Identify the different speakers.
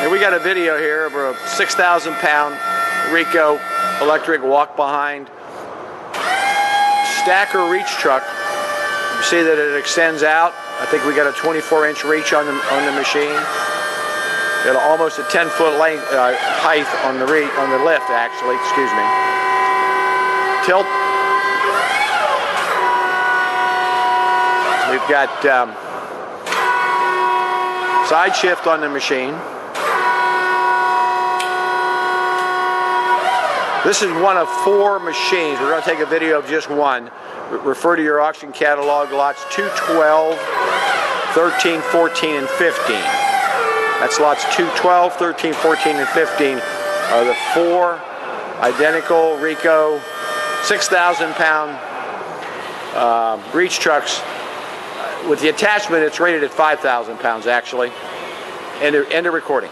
Speaker 1: And we got a video here of a 6,000-pound RICO electric walk-behind stacker reach truck. You see that it extends out. I think we got a 24-inch reach on the machine. Got almost a 10-foot length height on the lift, actually. Excuse me. Tilt. We've got side shift on the machine. This is one of 4 machines. We're going to take a video of just one. Refer to your auction catalog, lots 2, 12, 13, 14, and 15. That's lots 2, 12, 13, 14, and 15 are the 4 identical RICO 6,000-pound reach trucks. With the attachment, it's rated at 5,000 pounds, actually. End of recording.